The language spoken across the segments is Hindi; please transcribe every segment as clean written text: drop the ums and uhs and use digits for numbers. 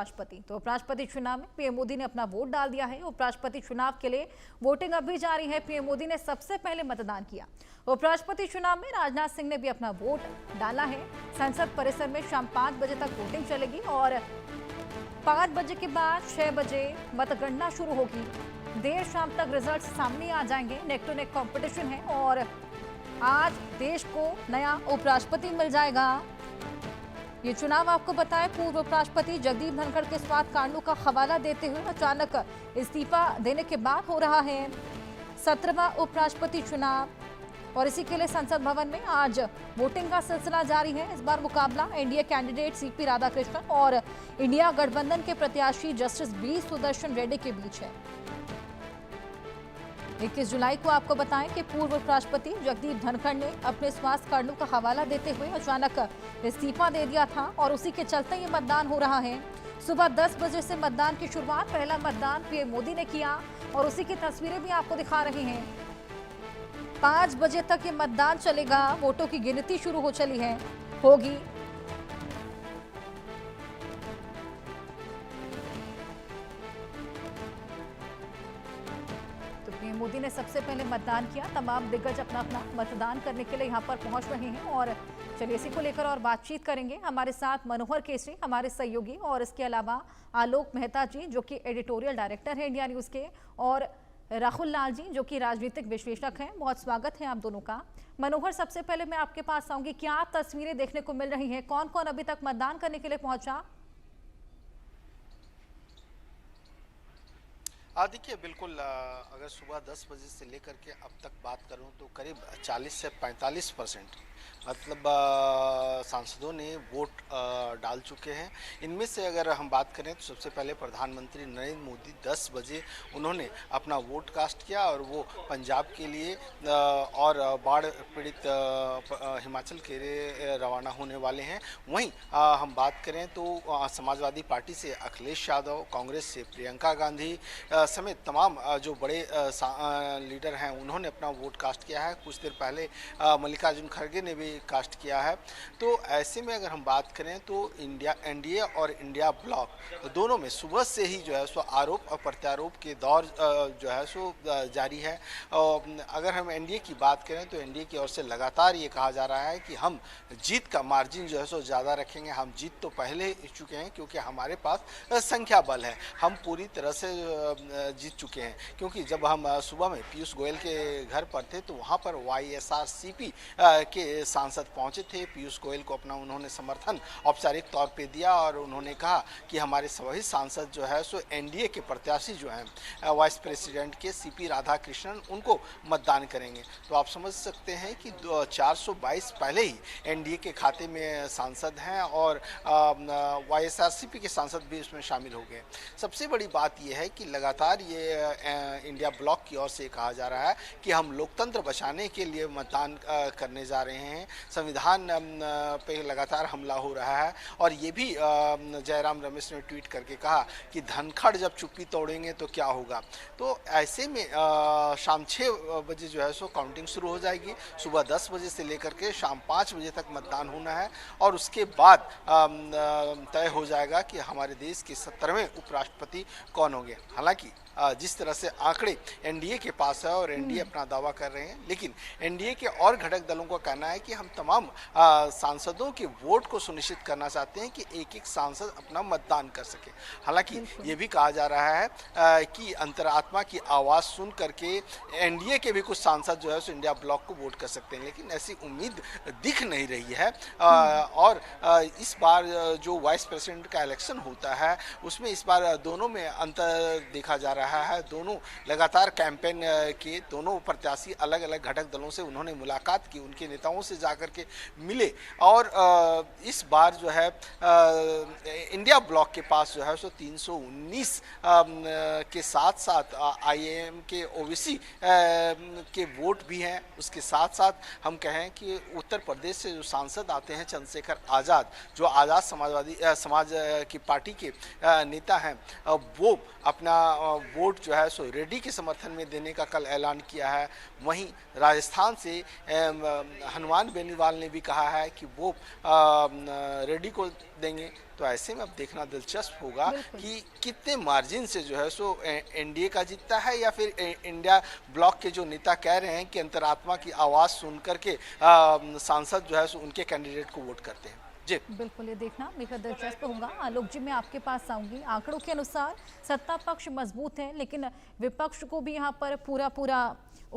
उपराष्ट्रपति तो उपराष्ट्रपति चुनाव में पीएम मोदी ने अपना वोट डाल दिया है। उपराष्ट्रपति चुनाव के लिए वोटिंग अभी जारी है। पीएम मोदी ने सबसे पहले मतदान किया। उपराष्ट्रपति चुनाव में राजनाथ सिंह ने भी अपना वोट डाला है। संसद परिसर में शाम 5 बजे तक वोटिंग चलेगी और 5 बजे के बाद 6 बजे मतगणना शुरू होगी। देर शाम तक रिजल्ट सामने आ जाएंगे। नेक टू नेक कॉम्पिटिशन है और आज देश को नया उपराष्ट्रपति मिल जाएगा। ये चुनाव आपको बताएं, पूर्व उपराष्ट्रपति जगदीप धनखड़ के स्वास्थ्य कांडों का हवाला देते हुए अचानक इस्तीफा देने के बाद हो रहा है 17वां उपराष्ट्रपति चुनाव और इसी के लिए संसद भवन में आज वोटिंग का सिलसिला जारी है। इस बार मुकाबला एनडीए कैंडिडेट सीपी राधाकृष्णन और इंडिया गठबंधन के प्रत्याशी जस्टिस बी सुदर्शन रेड्डी के बीच है। 21 जुलाई को आपको बताएं कि पूर्व उपराष्ट्रपति जगदीप धनखड़ ने अपने स्वास्थ्य कांडों का हवाला देते हुए अचानक इस्तीफा दे दिया था और उसी के चलते ये मतदान हो रहा है। सुबह 10 बजे से मतदान की शुरुआत, पहला मतदान पीएम मोदी ने किया और उसी की तस्वीरें भी आपको दिखा रहे हैं। 5 बजे तक ये मतदान चलेगा। वोटों की गिनती शुरू होगी। पीएम मोदी ने सबसे पहले मतदान किया। तमाम दिग्गज अपना अपना मतदान करने के लिए यहाँ पर पहुंच रहे हैं और चलिए इसी को लेकर और बातचीत करेंगे। हमारे साथ मनोहर केसरी हमारे सहयोगी और इसके अलावा आलोक मेहता जी जो कि एडिटोरियल डायरेक्टर हैं इंडिया न्यूज़ के और राहुल लाल जी जो कि राजनीतिक विश्लेषक हैं। बहुत स्वागत है आप दोनों का। मनोहर, सबसे पहले मैं आपके पास आऊंगी, क्या तस्वीरें देखने को मिल रही हैं? कौन कौन अभी तक मतदान करने के लिए पहुंचा? देखिए, बिल्कुल अगर सुबह 10 बजे से लेकर के अब तक बात करूं तो करीब 40 से 45% मतलब सांसदों ने वोट डाल चुके हैं। इनमें से अगर हम बात करें तो सबसे पहले प्रधानमंत्री नरेंद्र मोदी 10 बजे उन्होंने अपना वोट कास्ट किया और वो पंजाब के लिए और बाढ़ पीड़ित हिमाचल के लिए रवाना होने वाले हैं। वहीं हम बात करें तो समाजवादी पार्टी से अखिलेश यादव, कांग्रेस से प्रियंका गांधी समेत तमाम जो बड़े लीडर हैं उन्होंने अपना वोट कास्ट किया है। कुछ देर पहले मल्लिकार्जुन खड़गे ने भी कास्ट किया है। तो ऐसे में अगर हम बात करें तो एनडीए और इंडिया ब्लॉक दोनों में सुबह से ही जो है सो आरोप और प्रत्यारोप के दौर जो है सो जारी है। अगर हम एनडीए की बात करें तो एनडीए की ओर से लगातार ये कहा जा रहा है कि हम जीत का मार्जिन जो है सो ज़्यादा रखेंगे। हम जीत तो पहले ही चुके हैं क्योंकि हमारे पास संख्या बल है, हम पूरी तरह से जीत चुके हैं। क्योंकि जब हम सुबह में पीयूष गोयल के घर पर थे तो वहाँ पर वाईएसआरसीपी के सांसद पहुंचे थे। पीयूष गोयल को अपना उन्होंने समर्थन औपचारिक तौर पे दिया और उन्होंने कहा कि हमारे सभी सांसद जो है सो एनडीए के प्रत्याशी जो हैं वाइस प्रेसिडेंट के सीपी राधाकृष्णन उनको मतदान करेंगे। तो आप समझ सकते हैं कि 422 पहले ही एनडीए के खाते में सांसद हैं और वाईएसआरसीपी के सांसद भी उसमें शामिल हो गए। सबसे बड़ी बात यह है कि लगातार ये इंडिया ब्लॉक की ओर से कहा जा रहा है कि हम लोकतंत्र बचाने के लिए मतदान करने जा रहे हैं। संविधान पे लगातार हमला हो रहा है और ये भी जयराम रमेश ने ट्वीट करके कहा कि धनखड़ जब चुप्पी तोड़ेंगे तो क्या होगा। तो ऐसे में शाम 6 बजे जो है सो काउंटिंग शुरू हो जाएगी। सुबह 10 बजे से लेकर के शाम 5 बजे तक मतदान होना है और उसके बाद तय हो जाएगा कि हमारे देश के 17वें उपराष्ट्रपति कौन होंगे। हालांकि जिस तरह से आंकड़े एनडीए के पास है और एनडीए अपना दावा कर रहे हैं, लेकिन एनडीए के और घटक दलों का कहना है कि हम तमाम सांसदों के वोट को सुनिश्चित करना चाहते हैं कि एक एक सांसद अपना मतदान कर सके। हालांकि ये भी कहा जा रहा है कि अंतरात्मा की आवाज़ सुन करके एनडीए के भी कुछ सांसद जो है सो इंडिया ब्लॉक को वोट कर सकते हैं, लेकिन ऐसी उम्मीद दिख नहीं रही है। और इस बार जो वाइस प्रेसिडेंट का इलेक्शन होता है उसमें इस बार दोनों में अंतर देखा जा रहा है। दोनों लगातार कैंपेन के दोनों प्रत्याशी अलग अलग घटक दलों से उन्होंने मुलाकात की, उनके नेताओं से जाकर के मिले और इस बार जो है इंडिया ब्लॉक के पास जो है सो 319 के साथ साथ आईएएम के ओबीसी के वोट भी हैं। उसके साथ साथ हम कहें कि उत्तर प्रदेश से जो सांसद आते हैं चंद्रशेखर आज़ाद, जो आज़ाद समाज की पार्टी के नेता हैं, वो अपना वोट जो है सो रेड्डी के समर्थन में देने का कल ऐलान किया है। वहीं राजस्थान से हनुमान बेनीवाल ने भी कहा है कि वो रेड्डी को देंगे। तो ऐसे में अब देखना दिलचस्प होगा कि कितने मार्जिन से जो है सो एनडीए का जीतता है, या फिर इंडिया ब्लॉक के जो नेता कह रहे हैं कि अंतरात्मा की आवाज़ सुन करके सांसद जो है सो उनके कैंडिडेट को वोट करते हैं। जी बिल्कुल, ये देखना बेहद दिलचस्प होगा। आलोक जी, मैं आपके पास आऊंगी। आंकड़ों के अनुसार सत्ता पक्ष मजबूत है, लेकिन विपक्ष को भी यहाँ पर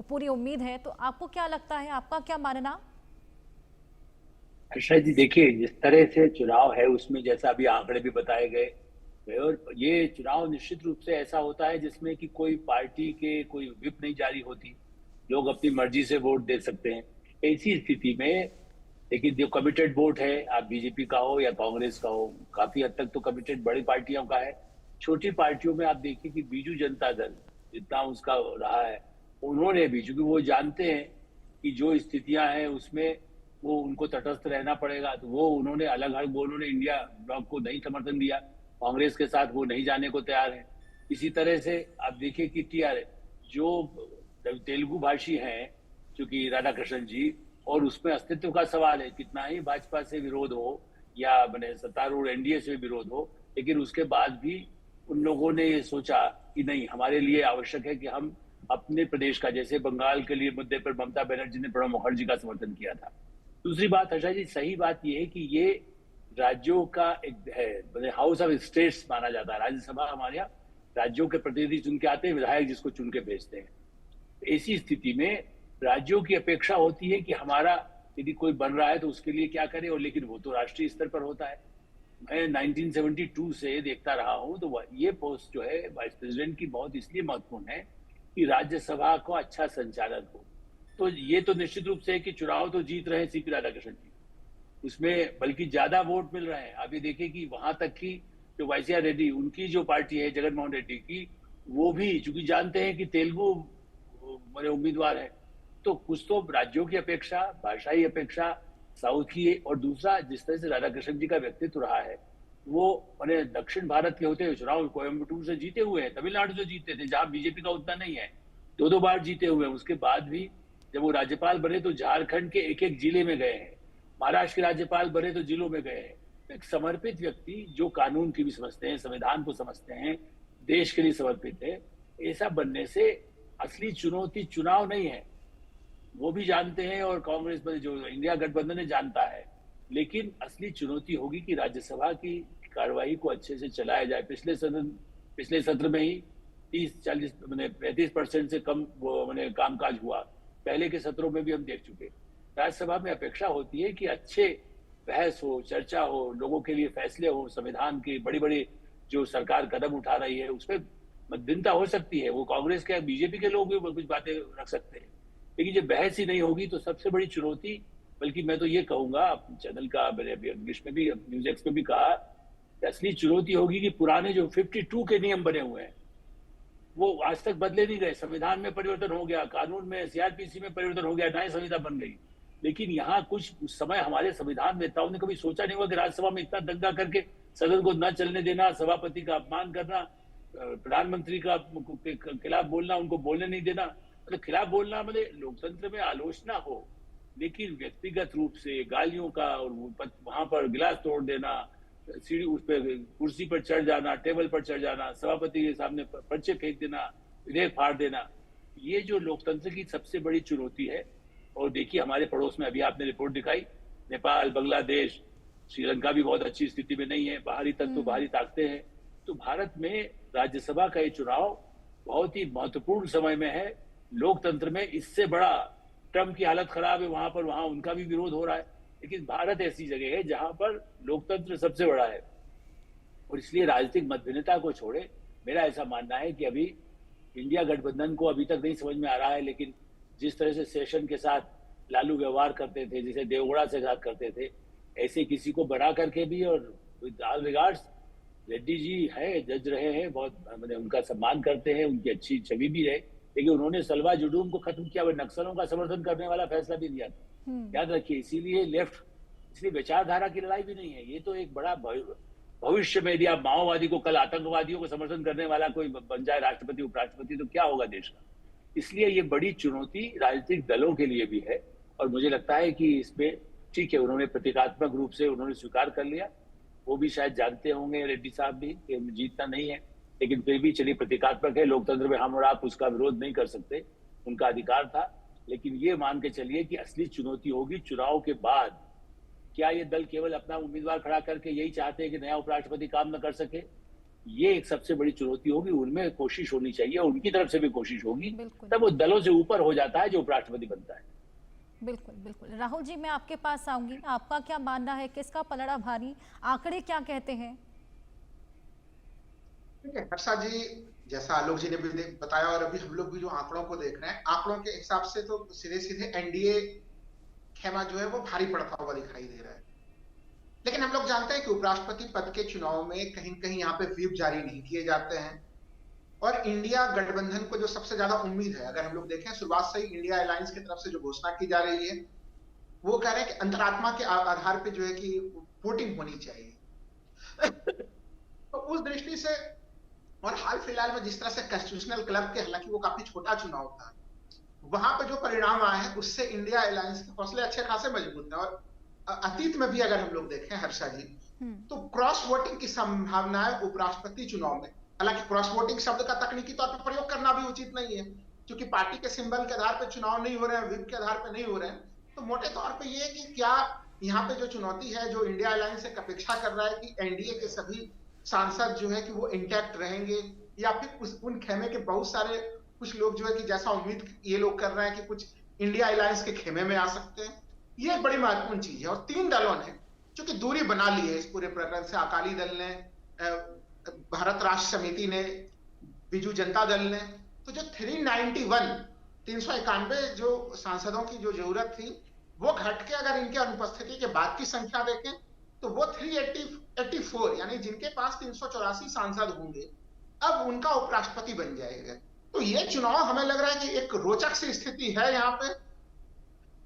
पूरी उम्मीद है। तो आपको क्या लगता है, आपका क्या मानना? हर्षा जी, देखिए जिस तरह से चुनाव है उसमें जैसा अभी आंकड़े भी बताए गए, और ये चुनाव निश्चित रूप से ऐसा होता है जिसमें कि कोई पार्टी के कोई व्हिप नहीं जारी होती, लोग अपनी मर्जी से वोट दे सकते हैं। ऐसी स्थिति में लेकिन जो कमिटेड वोट है, आप बीजेपी का हो या कांग्रेस का हो, काफी हद तक तो कमिटेड बड़ी पार्टियों का है। छोटी पार्टियों में आप देखिए कि बीजू जनता दल जितना उसका रहा है, उन्होंने भी, चूंकि वो जानते हैं कि जो स्थितियां हैं उसमें वो उनको तटस्थ रहना पड़ेगा, तो वो उन्होंने उन्होंने इंडिया ब्लॉक को नहीं समर्थन दिया, कांग्रेस के साथ वो नहीं जाने को तैयार है। इसी तरह से आप देखिए कि जो तेलुगु भाषी हैं, चूंकि राधाकृष्णन जी, और उसमें अस्तित्व का सवाल है, कितना ही भाजपा से विरोध हो या मैंने सत्तारूढ़ एनडीए से विरोध हो, लेकिन उसके बाद भी उन लोगों ने ये सोचा कि नहीं, हमारे लिए आवश्यक है कि हम अपने प्रदेश का, जैसे बंगाल के लिए मुद्दे पर ममता बनर्जी ने प्रणब मुखर्जी का समर्थन किया था। दूसरी बात हर्षा जी, सही बात यह है कि ये राज्यों का एक है, हाउस ऑफ स्टेट्स माना जाता है। राज्यसभा हमारे यहाँ राज्यों के प्रतिनिधि चुन के आते हैं, विधायक जिसको चुन के भेजते हैं। ऐसी स्थिति में राज्यों की अपेक्षा होती है कि हमारा यदि कोई बन रहा है तो उसके लिए क्या करें, और लेकिन वो तो राष्ट्रीय स्तर पर होता है। मैं 1972 से देखता रहा हूं, तो ये पोस्ट जो है वाइस प्रेसिडेंट की बहुत इसलिए महत्वपूर्ण है कि राज्यसभा को अच्छा संचालन हो। तो ये तो निश्चित रूप से है कि चुनाव तो जीत रहे हैं सीपी राधाकृष्णन जी, उसमें बल्कि ज्यादा वोट मिल रहे हैं। अभी देखिए कि वहां तक की जो वाईसीआर रेड्डी, उनकी जो पार्टी है जगन मोहन रेड्डी की, वो भी चूंकि जानते हैं कि तेलुगु मेरे उम्मीदवार है, तो कुछ तो राज्यों की अपेक्षा, भाषाई अपेक्षा साउथ की, और दूसरा जिस तरह से राधाकृष्णन जी का व्यक्तित्व रहा है, वो मैंने दक्षिण भारत के होते हुए चुनाव कोयम्बटूर से जीते हुए हैं, तमिलनाडु से जीते थे जहां बीजेपी का उतना नहीं है, 2 बार जीते हुए हैं। उसके बाद भी जब वो राज्यपाल बने तो झारखंड के एक एक जिले में गए हैं, महाराष्ट्र के राज्यपाल बने तो जिलों में गए हैं। एक समर्पित व्यक्ति जो कानून की भी समझते हैं, संविधान को समझते हैं, देश के लिए समर्पित है, ऐसा बनने से असली चुनौती चुनाव नहीं है, वो भी जानते हैं, और कांग्रेस में जो इंडिया गठबंधन है जानता है। लेकिन असली चुनौती होगी कि राज्यसभा की कार्यवाही को अच्छे से चलाया जाए। पिछले सत्र में ही 35% से कम कामकाज हुआ, पहले के सत्रों में भी हम देख चुके। राज्यसभा में अपेक्षा होती है कि अच्छे बहस हो, चर्चा हो, लोगों के लिए फैसले हो, संविधान की बड़ी बड़ी जो सरकार कदम उठा रही है उसमें मध्यस्थता हो सकती है। वो कांग्रेस के, बीजेपी के लोग भी कुछ बातें रख सकते हैं, लेकिन जब बहस ही नहीं होगी तो सबसे बड़ी चुनौती, बल्कि मैं तो ये कहूंगा, चैनल का मैंने अभी इंग्लिश में भी, न्यूज एक्स में भी कहा, असली चुनौती होगी कि पुराने जो 52 के नियम बने हुए हैं वो आज तक बदले नहीं गए। संविधान में परिवर्तन हो गया, कानून में, सीआरपीसी में परिवर्तन हो गया, न्याय संहिता बन गई, लेकिन यहाँ कुछ उस समय हमारे संविधान नेताओं ने कभी सोचा नहीं हुआ कि राज्यसभा में इतना दंगा करके सदन को न चलने देना, सभापति का अपमान करना, प्रधानमंत्री का खिलाफ बोलना, उनको बोलने नहीं देना। मतलब खिलाफ बोलना मतलब लोकतंत्र में आलोचना हो, लेकिन व्यक्तिगत रूप से गालियों का, और वहां पर गिलास तोड़ देना, सीढ़ी उस पर कुर्सी पर चढ़ जाना, टेबल पर चढ़ जाना, सभापति के सामने पर्चे फेंक देना, विधेयक फाड़ देना, ये जो लोकतंत्र की सबसे बड़ी चुनौती है। और देखिए हमारे पड़ोस में अभी आपने रिपोर्ट दिखाई, नेपाल, बांग्लादेश, श्रीलंका भी बहुत अच्छी स्थिति में नहीं है, बाहरी तत्व, बाहरी ताकतें हैं। तो भारत में राज्यसभा का ये चुनाव बहुत ही महत्वपूर्ण समय में है। लोकतंत्र में इससे बड़ा, ट्रम्प की हालत खराब है वहां पर, वहां उनका भी विरोध हो रहा है, लेकिन भारत ऐसी जगह है जहां पर लोकतंत्र सबसे बड़ा है। और इसलिए राजनीतिक मतभिन्नता को छोड़े, मेरा ऐसा मानना है कि अभी इंडिया गठबंधन को अभी तक नहीं समझ में आ रहा है, लेकिन जिस तरह से सेशन के साथ लालू व्यवहार करते थे, जैसे देवगौड़ा से साथ करते थे, ऐसे किसी को बना करके भी, और with all regards, Reddy ji है, जज रहे हैं, बहुत मैंने उनका सम्मान करते हैं, उनकी अच्छी छवि भी है, लेकिन उन्होंने सलवा जुडूम को खत्म किया, वह नक्सलों का समर्थन करने वाला फैसला भी लिया था, याद रखिए। इसीलिए लेफ्ट, इसलिए विचारधारा की लड़ाई भी नहीं है, ये तो एक बड़ा भविष्य में यदि आप माओवादी को कल आतंकवादियों को समर्थन करने वाला कोई बन जाए राष्ट्रपति उपराष्ट्रपति, तो क्या होगा देश का। इसलिए ये बड़ी चुनौती राजनीतिक दलों के लिए भी है। और मुझे लगता है कि इसमें ठीक है, उन्होंने प्रतीकात्मक रूप से उन्होंने स्वीकार कर लिया। वो भी शायद जानते होंगे रेड्डी साहब भी कि जीतना नहीं है, लेकिन फिर भी चलिए प्रतीकात्मक है। लोकतंत्र में हम और आप उसका विरोध नहीं कर सकते, उनका अधिकार था। लेकिन ये मान के चलिए कि असली चुनौती होगी चुनाव के बाद। क्या ये दल केवल अपना उम्मीदवार खड़ा करके यही चाहते हैं कि नया उपराष्ट्रपति काम न कर सके? ये एक सबसे बड़ी चुनौती होगी। उनमें कोशिश होनी चाहिए, उनकी तरफ से भी कोशिश होगी, तब वो दलों से ऊपर हो जाता है जो उपराष्ट्रपति बनता है। बिल्कुल बिल्कुल। राहुल जी, मैं आपके पास आऊंगी, आपका क्या मानना है, किसका पलड़ा भारी, आंकड़े क्या कहते हैं? ठीक है हर्षा जी, जैसा आलोक जी ने भी बताया और अभी हम लोग भी जो आंकड़ों को देख रहे हैं, आंकड़ों के हिसाब से तो सीधे सीधे एनडीए खेमा जो है वो भारी पड़ता हुआ दिखाई दे रहा है। लेकिन हम लोग जानते हैं कि उपराष्ट्रपति पद के चुनाव में कहीं कहीं यहाँ पे व्हीप जारी नहीं किए जाते हैं। और इंडिया गठबंधन को जो सबसे ज्यादा उम्मीद है, अगर हम लोग देखें शुरुआत से ही इंडिया अलायंस की तरफ से जो घोषणा की जा रही है, वो कह रहे हैं कि अंतरात्मा के आधार पे जो है कि वोटिंग होनी चाहिए। तो उस दृष्टि से और हाल फिलहाल में जिस तरह से कॉन्स्टिट्यूशनल क्लब के, हालांकि वो काफी छोटा चुनाव था, वहां पे जो परिणाम आए हैं उससे इंडिया अलायंस के हौसले अच्छे खासे मजबूत हैं। और अतीत में भी अगर हम लोग देखें हर्षा जी, तो क्रॉस वोटिंग की संभावना है उपराष्ट्रपति चुनाव में। हालांकि क्रॉस वोटिंग शब्द का तकनीकी तौर पर प्रयोग करना भी उचित नहीं है, क्योंकि पार्टी के सिंबल के आधार पर चुनाव नहीं हो रहे हैं, व्हिप के आधार पर नहीं हो रहे हैं। तो मोटे तौर पर यह कि क्या यहाँ पे जो चुनौती है, जो इंडिया अलायंस एक अपेक्षा कर रहा है कि एनडीए के सभी सांसद जो है कि वो इंटैक्ट रहेंगे, या फिर उन खेमे के बहुत सारे कुछ लोग जो है कि जैसा उम्मीद ये लोग कर रहे हैं कि कुछ इंडिया अलायंस के खेमे में आ सकते हैं। ये एक बड़ी महत्वपूर्ण चीज है। और तीन दलों ने चूंकि दूरी बना ली है इस पूरे प्रकरण से, अकाली दल ने, भारत राष्ट्र समिति ने, बीजू जनता दल ने, तो जो 391 जो सांसदों की जो जरूरत थी, वो घट के अगर इनके अनुपस्थिति के बाद की संख्या देखें तो वो 384, यानी जिनके पास 384 सांसद होंगे, अब उनका उपराष्ट्रपति बन जाएगा। तो ये चुनाव हमें लग रहा है कि एक रोचक सी स्थिति है। यहाँ पे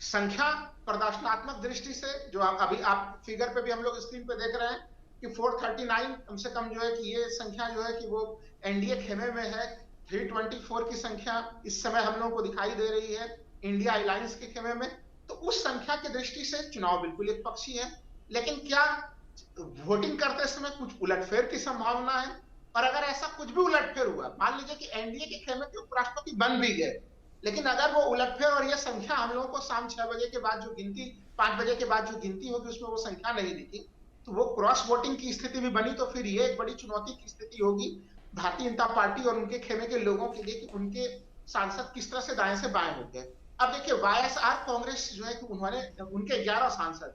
संख्या प्रदर्शनात्मक दृष्टि से जो अभी आप फिगर पे भी हम लोग स्क्रीन पे देख रहे हैं कि 439 कम से कम जो है कि ये संख्या जो है कि वो एनडीए खेमे में है। 324 की संख्या इस समय हम लोगों को दिखाई दे रही है इंडिया अलायंस के खेमे में। तो उस संख्या की दृष्टि से चुनाव बिल्कुल एक पक्षी है। लेकिन क्या वोटिंग करते समय कुछ उलटफेर की संभावना है? और अगर ऐसा कुछ भी उलटफेर हुआ, मान लीजिए कि एनडीए के खेमे के उपराष्ट्रपति बन भी गए, लेकिन अगर वो उलटफेर और ये संख्या हम लोगों को शाम 6 बजे के बाद जो गिनती, 5 बजे के बाद जो गिनती होगी उसमें वो संख्या नहीं दिखी, तो वो क्रॉस वोटिंग की स्थिति भी बनी, तो फिर ये एक बड़ी चुनौती की स्थिति होगी भारतीय जनता पार्टी और उनके खेमे के लोगों के लिए कि उनके सांसद किस तरह से दाएं से बाएं हो गए। अब देखिए वाईएसआर कांग्रेस जो है कि उन्होंने उनके 11 सांसद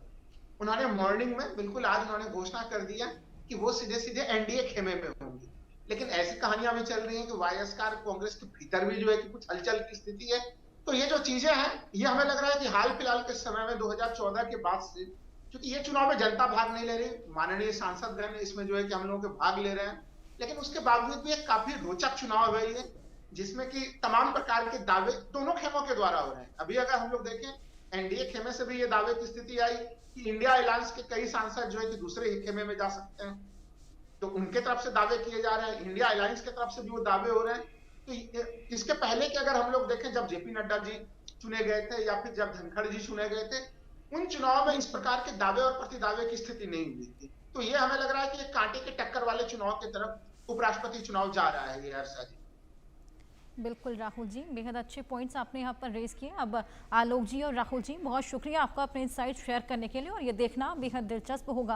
उन्होंने मॉर्निंग में बिल्कुल आज उन्होंने घोषणा कर दिया कि वो सीधे सीधे एनडीए खेमे में होंगे। लेकिन ऐसी कहानियां भी चल रही हैं कि वाईएसआर कांग्रेस के भीतर भी जो है कि कुछ हलचल की स्थिति है। तो ये जो चीजें हैं, ये हमें लग रहा है कि हाल फिलहाल के समय में 2014 के बाद से, क्योंकि ये चुनाव में जनता भाग नहीं ले रही, माननीय सांसदगण इसमें जो है कि हम लोगों के भाग ले रहे हैं, लेकिन उसके बावजूद भी एक काफी रोचक चुनाव है ये, जिसमें कि तमाम प्रकार के दावे दोनों खेमों के द्वारा हो रहे हैं। अभी अगर हम लोग देखें एनडीए खेमे से भी ये दावे की स्थिति आई कि इंडिया अलायंस के कई सांसद जो है कि दूसरे ही खेमे में जा सकते हैं, तो उनके तरफ से दावे किए जा रहे हैं, इंडिया अलायंस के तरफ से भी वो दावे हो रहे हैं। तो इसके पहले कि अगर हम लोग देखें जब जेपी नड्डा जी चुने गए थे या फिर जब धनखड़ जी चुने गए थे, उन चुनाव में इस प्रकार के दावे और प्रतिदावे की स्थिति नहीं हुई थी। तो ये हमें लग रहा है कि एक कांटे के टक्कर वाले चुनाव की तरफ उपराष्ट्रपति चुनाव जा रहा है ये हर्षा जी। बिल्कुल राहुल जी, बेहद अच्छे पॉइंट्स आपने यहाँ पर रेज किए। अब आलोक जी और राहुल जी, बहुत शुक्रिया आपका अपने इनसाइट शेयर करने के लिए, और ये देखना बेहद दिलचस्प होगा